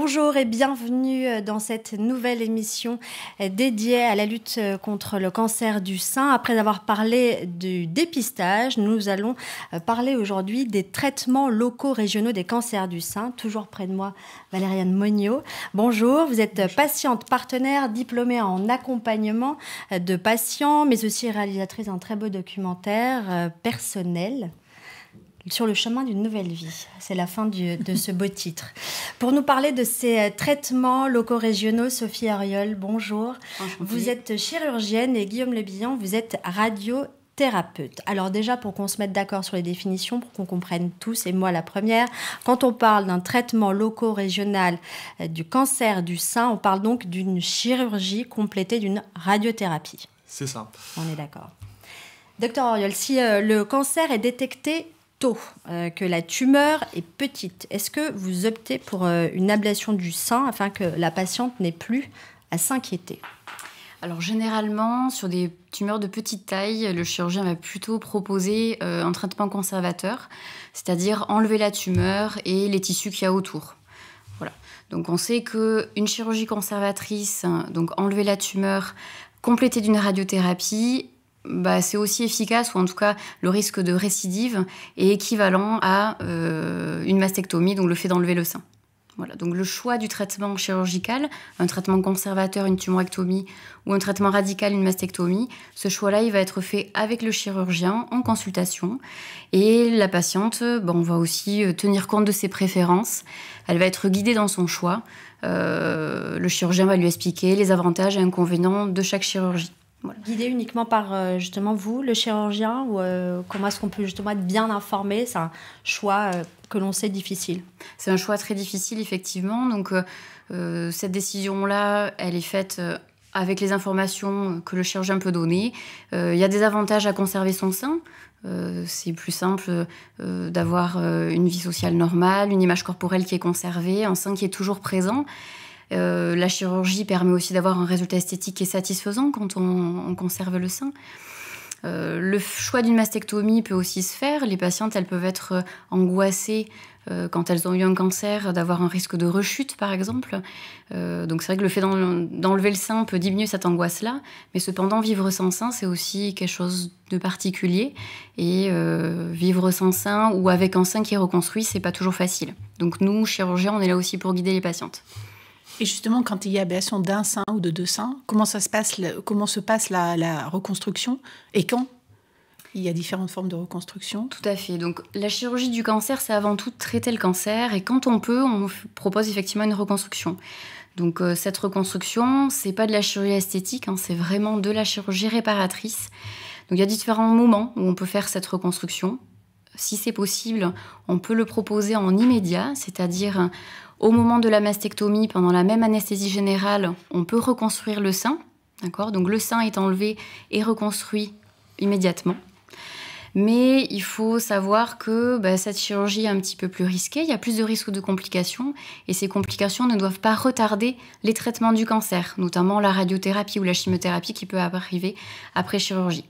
Bonjour et bienvenue dans cette nouvelle émission dédiée à la lutte contre le cancer du sein. Après avoir parlé du dépistage, nous allons parler aujourd'hui des traitements locaux régionaux des cancers du sein. Toujours près de moi, Valériane Monniot. Bonjour, vous êtes patiente partenaire diplômée en accompagnement de patients, mais aussi réalisatrice d'un très beau documentaire personnel sur le chemin d'une nouvelle vie. C'est la fin de ce beau titre. Pour nous parler de ces traitements locaux régionaux, Sophie Auriol, bonjour. Enchantée. Vous êtes chirurgienne et Guillaume Lebillon, vous êtes radiothérapeute. Alors déjà, pour qu'on se mette d'accord sur les définitions, pour qu'on comprenne tous, et moi la première, quand on parle d'un traitement locaux régional du cancer du sein, on parle donc d'une chirurgie complétée d'une radiothérapie. C'est ça. On est d'accord. Docteur Auriol, si le cancer est détecté tôt, que la tumeur est petite, est-ce que vous optez pour une ablation du sein afin que la patiente n'ait plus à s'inquiéter? Alors généralement, sur des tumeurs de petite taille, le chirurgien va plutôt proposer un traitement conservateur, c'est-à-dire enlever la tumeur et les tissus qu'il y a autour. Voilà. Donc on sait qu'une chirurgie conservatrice, donc enlever la tumeur, complétée d'une radiothérapie, c'est aussi efficace, ou en tout cas le risque de récidive est équivalent à une mastectomie, donc le fait d'enlever le sein. Voilà, donc le choix du traitement chirurgical, un traitement conservateur, une tumorectomie, ou un traitement radical, une mastectomie, ce choix-là, il va être fait avec le chirurgien en consultation. Et la patiente, on va aussi tenir compte de ses préférences. Elle va être guidée dans son choix. Le chirurgien va lui expliquer les avantages et inconvénients de chaque chirurgie. Voilà. Guidé uniquement par justement vous, le chirurgien, ou comment est-ce qu'on peut justement être bien informé? C'est un choix que l'on sait difficile. C'est un choix très difficile, effectivement. Donc, cette décision-là, elle est faite avec les informations que le chirurgien peut donner. Il y a des avantages à conserver son sein. C'est plus simple d'avoir une vie sociale normale, une image corporelle qui est conservée, un sein qui est toujours présent. La chirurgie permet aussi d'avoir un résultat esthétique qui est satisfaisant quand on conserve le sein. Le choix d'une mastectomie peut aussi se faire. Les patientes, elles peuvent être angoissées quand elles ont eu un cancer, d'avoir un risque de rechute, par exemple. Donc c'est vrai que le fait d'enlever le sein peut diminuer cette angoisse-là, mais cependant, vivre sans sein, c'est aussi quelque chose de particulier. Et vivre sans sein ou avec un sein qui est reconstruit, c'est pas toujours facile. Donc nous, chirurgiens, on est là aussi pour guider les patientes. Et justement, quand il y a ablation d'un sein ou de deux seins, comment se passe la reconstruction et quand? Il y a différentes formes de reconstruction. Tout à fait. Donc, la chirurgie du cancer, c'est avant tout traiter le cancer. Et quand on peut, on propose effectivement une reconstruction. Donc, cette reconstruction, c'est pas de la chirurgie esthétique, c'est vraiment de la chirurgie réparatrice. Donc, il y a différents moments où on peut faire cette reconstruction. Si c'est possible, on peut le proposer en immédiat, c'est-à-dire au moment de la mastectomie, pendant la même anesthésie générale, on peut reconstruire le sein. D'accord ? Donc le sein est enlevé et reconstruit immédiatement. Mais il faut savoir que cette chirurgie est un petit peu plus risquée, il y a plus de risques de complications, et ces complications ne doivent pas retarder les traitements du cancer, notamment la radiothérapie ou la chimiothérapie qui peut arriver après chirurgie.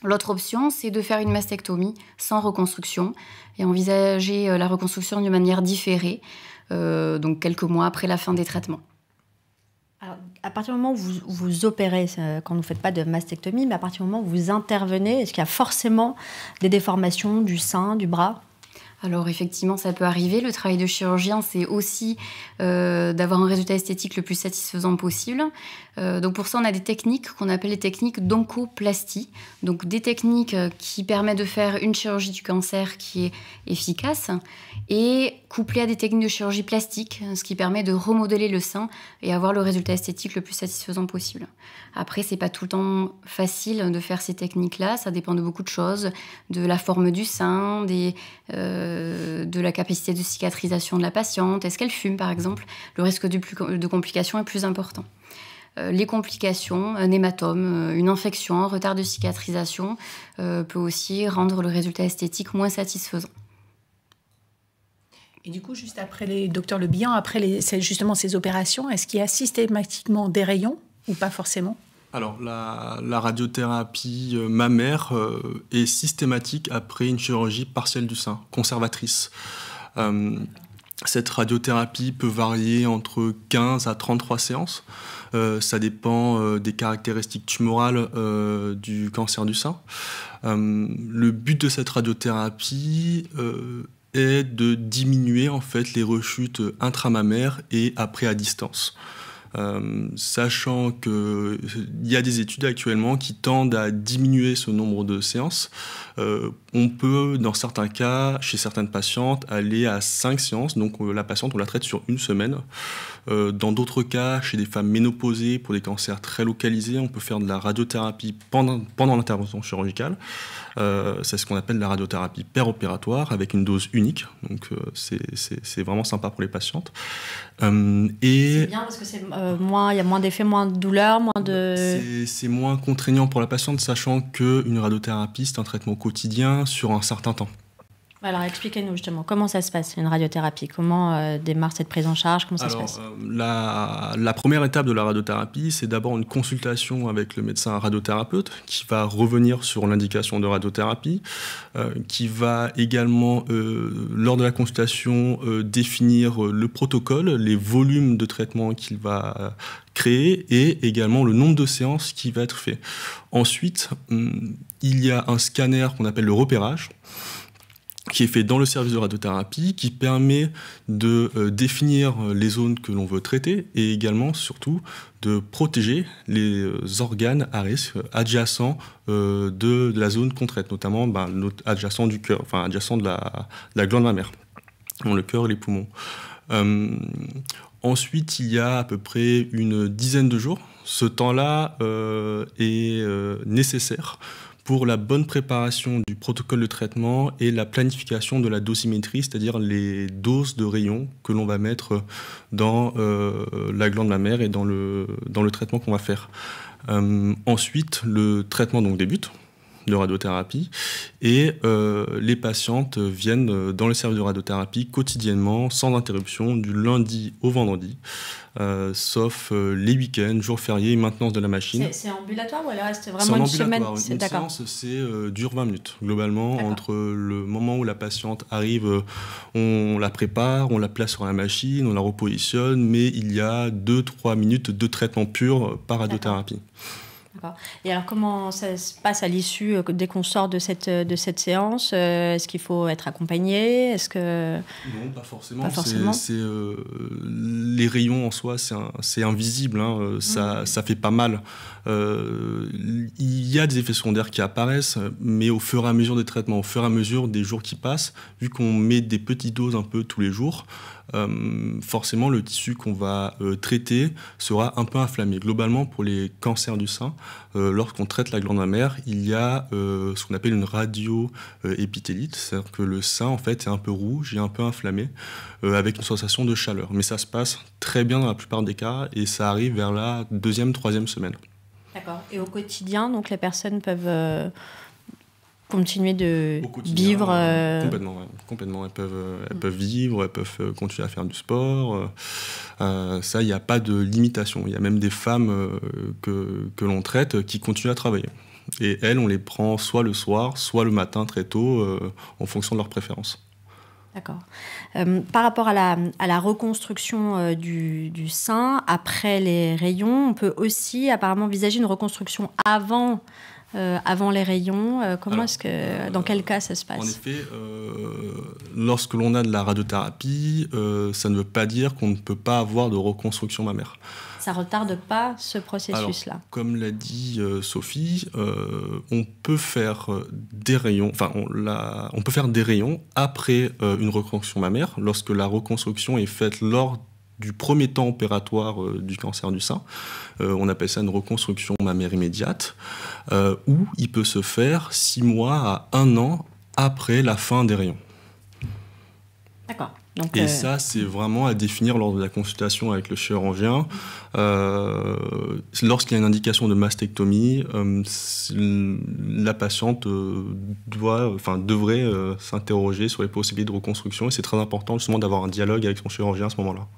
L'autre option, c'est de faire une mastectomie sans reconstruction et envisager la reconstruction d'une manière différée, donc quelques mois après la fin des traitements. Alors, à partir du moment où vous opérez, quand vous ne faites pas de mastectomie, mais à partir du moment où vous intervenez, est-ce qu'il y a forcément des déformations du sein, du bras ? Alors effectivement, ça peut arriver. Le travail de chirurgien, c'est aussi d'avoir un résultat esthétique le plus satisfaisant possible. Donc pour ça, on a des techniques qu'on appelle les techniques d'oncoplastie. Donc des techniques qui permettent de faire une chirurgie du cancer qui est efficace et couplée à des techniques de chirurgie plastique, ce qui permet de remodeler le sein et avoir le résultat esthétique le plus satisfaisant possible. Après, c'est pas tout le temps facile de faire ces techniques-là. Ça dépend de beaucoup de choses, de la forme du sein, de la capacité de cicatrisation de la patiente. Est-ce qu'elle fume, par exemple? Le risque de complications est plus important. Les complications, un hématome, une infection, un retard de cicatrisation peut aussi rendre le résultat esthétique moins satisfaisant. Et du coup, juste après docteur Lebillon, après justement ces opérations, est-ce qu'il y a systématiquement des rayons ou pas forcément? Alors, la radiothérapie mammaire est systématique après une chirurgie partielle du sein, conservatrice. Cette radiothérapie peut varier entre 15 à 33 séances. Ça dépend des caractéristiques tumorales du cancer du sein. Le but de cette radiothérapie est de diminuer en fait les rechutes intramammaires et après à distance. Sachant qu'il y a des études actuellement qui tendent à diminuer ce nombre de séances, on peut, dans certains cas, chez certaines patientes, aller à 5 séances. Donc la patiente, on la traite sur une semaine. Dans d'autres cas, chez des femmes ménopausées, pour des cancers très localisés, on peut faire de la radiothérapie pendant l'intervention chirurgicale. C'est ce qu'on appelle la radiothérapie péropératoire, avec une dose unique. Donc c'est vraiment sympa pour les patientes. C'est bien parce que il y a moins d'effets, moins de douleur, moins de... C'est moins contraignant pour la patiente, sachant qu'une radiothérapie, c'est un traitement quotidien sur un certain temps. Alors expliquez-nous justement, comment ça se passe, une radiothérapie? Comment démarre cette prise en charge? Comment ça se passe? La première étape de la radiothérapie, c'est d'abord une consultation avec le médecin radiothérapeute qui va revenir sur l'indication de radiothérapie, qui va également, lors de la consultation, définir le protocole, les volumes de traitement qu'il va créer et également le nombre de séances qui va être fait. Ensuite, il y a un scanner qu'on appelle le repérage, qui est fait dans le service de radiothérapie, qui permet de définir les zones que l'on veut traiter et également, surtout, de protéger les organes à risque adjacents de la zone qu'on traite, notamment adjacent du cœur, enfin adjacent de la glande mammaire, le cœur et les poumons. Ensuite, il y a à peu près une dizaine de jours. Ce temps-là est nécessaire pour la bonne préparation du protocole de traitement et la planification de la dosimétrie, c'est-à-dire les doses de rayons que l'on va mettre dans la glande mammaire et dans le traitement qu'on va faire. Ensuite, le traitement donc débute de radiothérapie et les patientes viennent dans le service de radiothérapie quotidiennement, sans interruption, du lundi au vendredi, sauf les week-ends, jours fériés et maintenance de la machine. C'est ambulatoire ou elle reste vraiment une semaine? Une séance, dure 20 minutes. Globalement, entre le moment où la patiente arrive, on la prépare, on la place sur la machine, on la repositionne, mais il y a 2-3 minutes de traitement pur par radiothérapie. D'accord. Et alors, comment ça se passe à l'issue, dès qu'on sort de cette séance? Est-ce qu'il faut être accompagné? Non, pas forcément. Les rayons en soi, c'est invisible. Ça fait pas mal. Il y a des effets secondaires qui apparaissent, mais au fur et à mesure des traitements, au fur et à mesure des jours qui passent, vu qu'on met des petites doses un peu tous les jours, forcément le tissu qu'on va traiter sera un peu inflammé. Globalement, pour les cancers du sein, lorsqu'on traite la glande mammaire, il y a ce qu'on appelle une radioépithélite, c'est-à-dire que le sein en fait est un peu rouge et un peu inflammé, avec une sensation de chaleur. Mais ça se passe très bien dans la plupart des cas et ça arrive vers la 2e, 3e semaine. D'accord. Et au quotidien, donc les personnes peuvent continuer de vivre Complètement. Elles peuvent vivre, elles peuvent continuer à faire du sport. Ça, il n'y a pas de limitation. Il y a même des femmes que l'on traite qui continuent à travailler. Et elles, on les prend soit le soir, soit le matin très tôt, en fonction de leurs préférences. D'accord. Par rapport à la reconstruction du sein, après les rayons, on peut aussi apparemment envisager une reconstruction avant les rayons. Dans quel cas ça se passe? En effet, lorsque l'on a de la radiothérapie, ça ne veut pas dire qu'on ne peut pas avoir de reconstruction mammaire. Ça retarde pas ce processus-là? Alors, comme l'a dit Sophie, on peut faire des rayons, on peut faire des rayons après une reconstruction mammaire, lorsque la reconstruction est faite lors du premier temps opératoire du cancer du sein. On appelle ça une reconstruction mammaire immédiate, où il peut se faire 6 mois à 1 an après la fin des rayons. D'accord. Et ça, c'est vraiment à définir lors de la consultation avec le chirurgien. Lorsqu'il y a une indication de mastectomie, la patiente devrait s'interroger sur les possibilités de reconstruction. Et c'est très important justement d'avoir un dialogue avec son chirurgien à ce moment-là.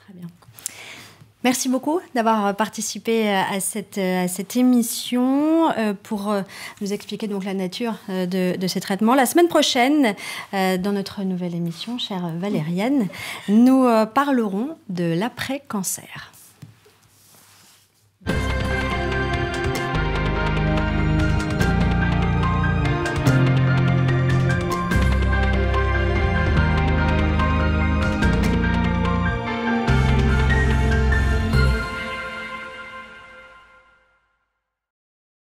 Très bien. Merci beaucoup d'avoir participé à cette émission pour nous expliquer donc la nature de ces traitements. La semaine prochaine, dans notre nouvelle émission, chère Valériane, nous parlerons de l'après-cancer.